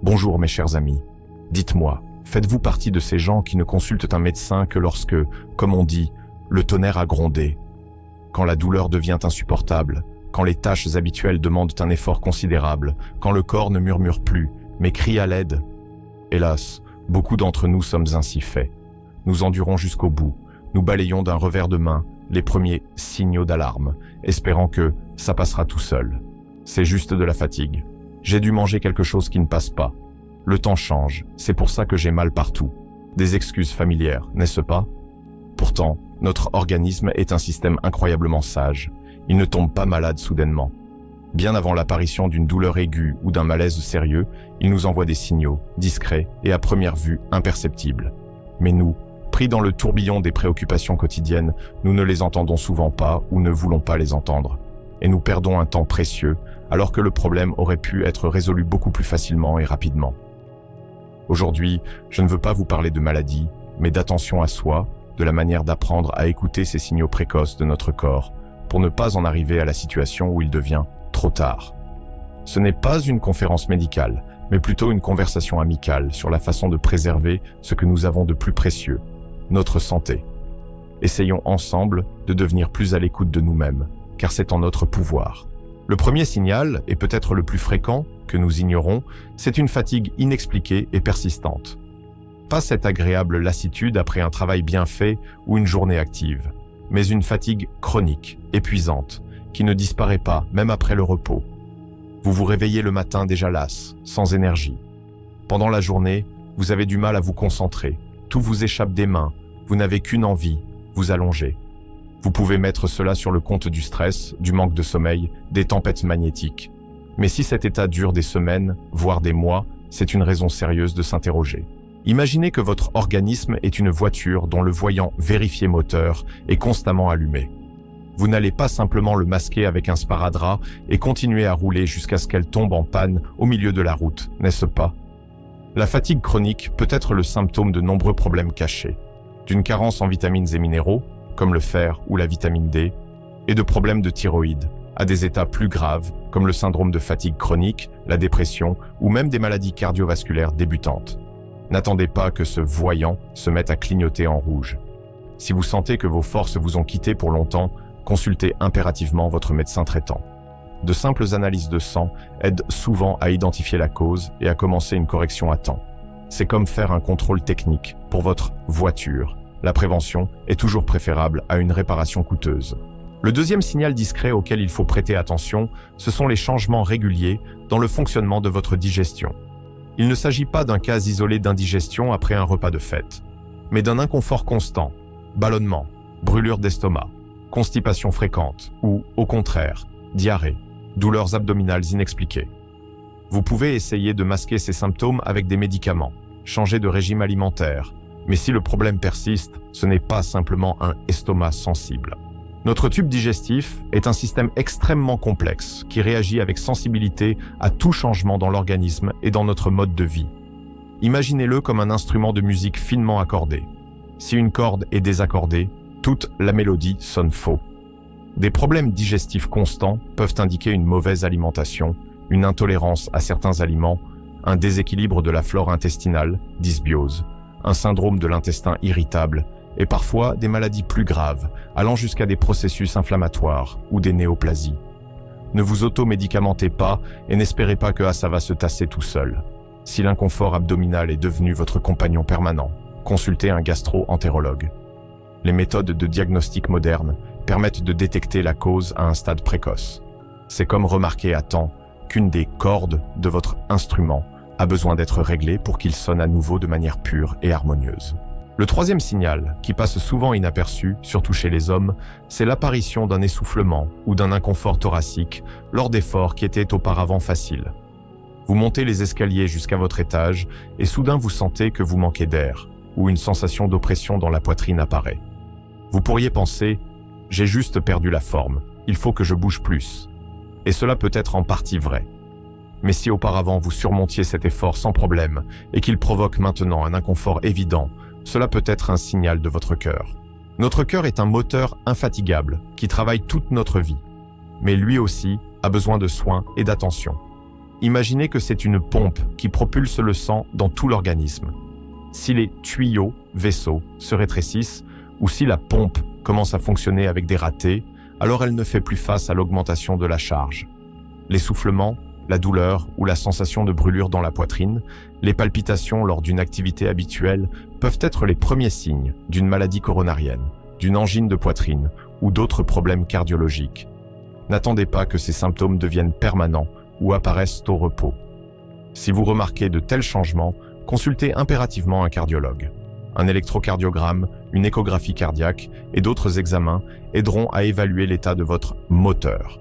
Bonjour mes chers amis. Dites-moi, faites-vous partie de ces gens qui ne consultent un médecin que lorsque, comme on dit, le tonnerre a grondé, quand la douleur devient insupportable, quand les tâches habituelles demandent un effort considérable, quand le corps ne murmure plus, mais crie à l'aide? Hélas, beaucoup d'entre nous sommes ainsi faits. Nous endurons jusqu'au bout, nous balayons d'un revers de main les premiers signaux d'alarme, espérant que ça passera tout seul. C'est juste de la fatigue. J'ai dû manger quelque chose qui ne passe pas. Le temps change, c'est pour ça que j'ai mal partout. Des excuses familières, n'est-ce pas? Pourtant, notre organisme est un système incroyablement sage. Il ne tombe pas malade soudainement. Bien avant l'apparition d'une douleur aiguë ou d'un malaise sérieux, il nous envoie des signaux, discrets et à première vue imperceptibles. Mais nous, pris dans le tourbillon des préoccupations quotidiennes, nous ne les entendons souvent pas ou ne voulons pas les entendre. Et nous perdons un temps précieux, alors que le problème aurait pu être résolu beaucoup plus facilement et rapidement. Aujourd'hui, je ne veux pas vous parler de maladie, mais d'attention à soi, de la manière d'apprendre à écouter ces signaux précoces de notre corps, pour ne pas en arriver à la situation où il devient trop tard. Ce n'est pas une conférence médicale, mais plutôt une conversation amicale sur la façon de préserver ce que nous avons de plus précieux, notre santé. Essayons ensemble de devenir plus à l'écoute de nous-mêmes, car c'est en notre pouvoir. Le premier signal, et peut-être le plus fréquent, que nous ignorons, c'est une fatigue inexpliquée et persistante. Pas cette agréable lassitude après un travail bien fait ou une journée active, mais une fatigue chronique, épuisante, qui ne disparaît pas même après le repos. Vous vous réveillez le matin déjà las, sans énergie. Pendant la journée, vous avez du mal à vous concentrer, tout vous échappe des mains, vous n'avez qu'une envie, vous allonger. Vous pouvez mettre cela sur le compte du stress, du manque de sommeil, des tempêtes magnétiques. Mais si cet état dure des semaines, voire des mois, c'est une raison sérieuse de s'interroger. Imaginez que votre organisme est une voiture dont le voyant vérifié moteur est constamment allumé. Vous n'allez pas simplement le masquer avec un sparadrap et continuer à rouler jusqu'à ce qu'elle tombe en panne au milieu de la route, n'est-ce pas? La fatigue chronique peut être le symptôme de nombreux problèmes cachés, d'une carence en vitamines et minéraux, comme le fer ou la vitamine D, et de problèmes de thyroïde, à des états plus graves, comme le syndrome de fatigue chronique, la dépression ou même des maladies cardiovasculaires débutantes. N'attendez pas que ce voyant se mette à clignoter en rouge. Si vous sentez que vos forces vous ont quitté pour longtemps, consultez impérativement votre médecin traitant. De simples analyses de sang aident souvent à identifier la cause et à commencer une correction à temps. C'est comme faire un contrôle technique pour votre voiture. La prévention est toujours préférable à une réparation coûteuse. Le deuxième signal discret auquel il faut prêter attention, ce sont les changements réguliers dans le fonctionnement de votre digestion. Il ne s'agit pas d'un cas isolé d'indigestion après un repas de fête, mais d'un inconfort constant, ballonnement, brûlure d'estomac, constipation fréquente ou, au contraire, diarrhée, douleurs abdominales inexpliquées. Vous pouvez essayer de masquer ces symptômes avec des médicaments, changer de régime alimentaire, mais si le problème persiste, ce n'est pas simplement un estomac sensible. Notre tube digestif est un système extrêmement complexe qui réagit avec sensibilité à tout changement dans l'organisme et dans notre mode de vie. Imaginez-le comme un instrument de musique finement accordé. Si une corde est désaccordée, toute la mélodie sonne faux. Des problèmes digestifs constants peuvent indiquer une mauvaise alimentation, une intolérance à certains aliments, un déséquilibre de la flore intestinale, dysbiose, un syndrome de l'intestin irritable et parfois des maladies plus graves, allant jusqu'à des processus inflammatoires ou des néoplasies. Ne vous automédicamentez pas et n'espérez pas que ça va se tasser tout seul. Si l'inconfort abdominal est devenu votre compagnon permanent, consultez un gastro-entérologue. Les méthodes de diagnostic modernes permettent de détecter la cause à un stade précoce. C'est comme remarquer à temps qu'une des cordes de votre instrument a besoin d'être réglée pour qu'il sonne à nouveau de manière pure et harmonieuse. Le troisième signal, qui passe souvent inaperçu, surtout chez les hommes, c'est l'apparition d'un essoufflement ou d'un inconfort thoracique lors d'efforts qui étaient auparavant faciles. Vous montez les escaliers jusqu'à votre étage et soudain vous sentez que vous manquez d'air ou une sensation d'oppression dans la poitrine apparaît. Vous pourriez penser « j'ai juste perdu la forme, il faut que je bouge plus ». Et cela peut être en partie vrai. Mais si auparavant vous surmontiez cet effort sans problème et qu'il provoque maintenant un inconfort évident, cela peut être un signal de votre cœur. Notre cœur est un moteur infatigable qui travaille toute notre vie, mais lui aussi a besoin de soins et d'attention. Imaginez que c'est une pompe qui propulse le sang dans tout l'organisme. Si les tuyaux, vaisseaux, se rétrécissent, ou si la pompe commence à fonctionner avec des ratés, alors elle ne fait plus face à l'augmentation de la charge. L'essoufflement, la douleur ou la sensation de brûlure dans la poitrine, les palpitations lors d'une activité habituelle peuvent être les premiers signes d'une maladie coronarienne, d'une angine de poitrine ou d'autres problèmes cardiologiques. N'attendez pas que ces symptômes deviennent permanents ou apparaissent au repos. Si vous remarquez de tels changements, consultez impérativement un cardiologue. Un électrocardiogramme, une échographie cardiaque et d'autres examens aideront à évaluer l'état de votre moteur.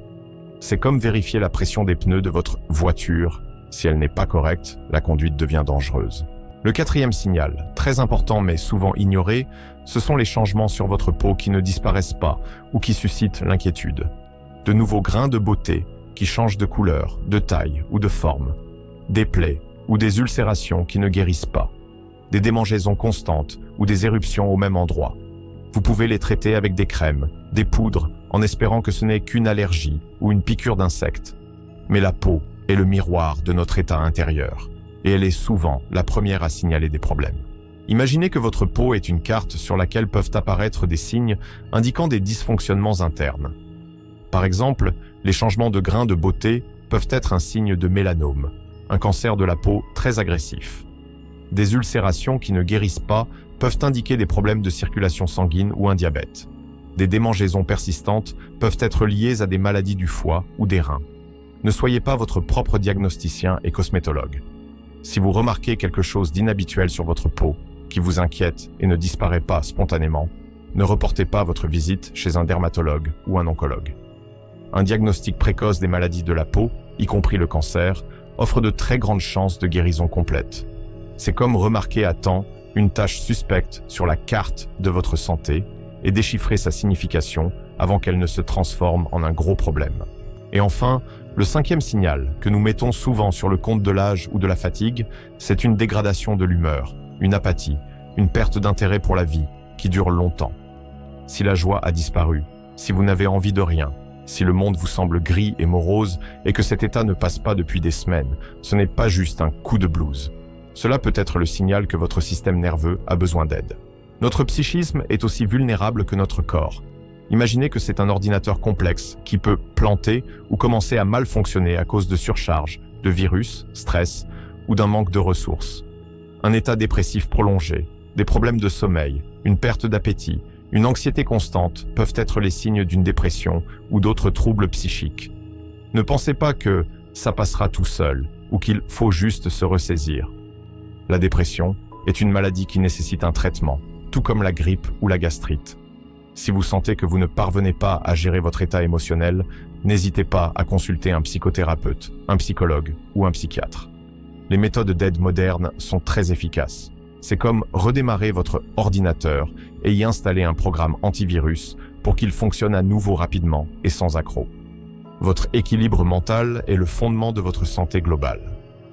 C'est comme vérifier la pression des pneus de votre voiture. Si elle n'est pas correcte, la conduite devient dangereuse. Le quatrième signal, très important mais souvent ignoré, ce sont les changements sur votre peau qui ne disparaissent pas ou qui suscitent l'inquiétude. De nouveaux grains de beauté qui changent de couleur, de taille ou de forme. Des plaies ou des ulcérations qui ne guérissent pas. Des démangeaisons constantes ou des éruptions au même endroit. Vous pouvez les traiter avec des crèmes, des poudres, en espérant que ce n'est qu'une allergie ou une piqûre d'insecte. Mais la peau est le miroir de notre état intérieur, et elle est souvent la première à signaler des problèmes. Imaginez que votre peau est une carte sur laquelle peuvent apparaître des signes indiquant des dysfonctionnements internes. Par exemple, les changements de grains de beauté peuvent être un signe de mélanome, un cancer de la peau très agressif. Des ulcérations qui ne guérissent pas peuvent indiquer des problèmes de circulation sanguine ou un diabète. Des démangeaisons persistantes peuvent être liées à des maladies du foie ou des reins. Ne soyez pas votre propre diagnosticien et cosmétologue. Si vous remarquez quelque chose d'inhabituel sur votre peau, qui vous inquiète et ne disparaît pas spontanément, ne reportez pas votre visite chez un dermatologue ou un oncologue. Un diagnostic précoce des maladies de la peau, y compris le cancer, offre de très grandes chances de guérison complète. C'est comme remarquer à temps une tache suspecte sur la carte de votre santé et déchiffrer sa signification avant qu'elle ne se transforme en un gros problème. Et enfin, le cinquième signal que nous mettons souvent sur le compte de l'âge ou de la fatigue, c'est une dégradation de l'humeur, une apathie, une perte d'intérêt pour la vie qui dure longtemps. Si la joie a disparu, si vous n'avez envie de rien, si le monde vous semble gris et morose et que cet état ne passe pas depuis des semaines, ce n'est pas juste un coup de blues. Cela peut être le signal que votre système nerveux a besoin d'aide. Notre psychisme est aussi vulnérable que notre corps. Imaginez que c'est un ordinateur complexe qui peut planter ou commencer à mal fonctionner à cause de surcharge, de virus, stress ou d'un manque de ressources. Un état dépressif prolongé, des problèmes de sommeil, une perte d'appétit, une anxiété constante peuvent être les signes d'une dépression ou d'autres troubles psychiques. Ne pensez pas que ça passera tout seul ou qu'il faut juste se ressaisir. La dépression est une maladie qui nécessite un traitement, tout comme la grippe ou la gastrite. Si vous sentez que vous ne parvenez pas à gérer votre état émotionnel, n'hésitez pas à consulter un psychothérapeute, un psychologue ou un psychiatre. Les méthodes d'aide modernes sont très efficaces. C'est comme redémarrer votre ordinateur et y installer un programme antivirus pour qu'il fonctionne à nouveau rapidement et sans accroc. Votre équilibre mental est le fondement de votre santé globale.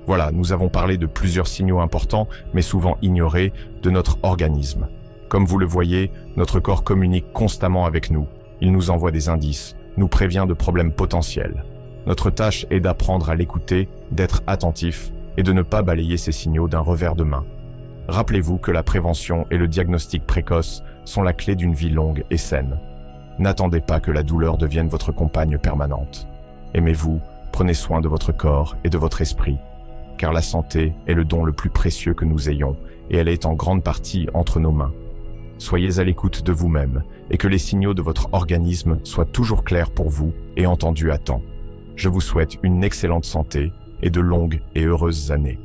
Voilà, nous avons parlé de plusieurs signaux importants, mais souvent ignorés, de notre organisme. Comme vous le voyez, notre corps communique constamment avec nous. Il nous envoie des indices, nous prévient de problèmes potentiels. Notre tâche est d'apprendre à l'écouter, d'être attentif et de ne pas balayer ces signaux d'un revers de main. Rappelez-vous que la prévention et le diagnostic précoce sont la clé d'une vie longue et saine. N'attendez pas que la douleur devienne votre compagne permanente. Aimez-vous, prenez soin de votre corps et de votre esprit, car la santé est le don le plus précieux que nous ayons et elle est en grande partie entre nos mains. Soyez à l'écoute de vous-même et que les signaux de votre organisme soient toujours clairs pour vous et entendus à temps. Je vous souhaite une excellente santé et de longues et heureuses années.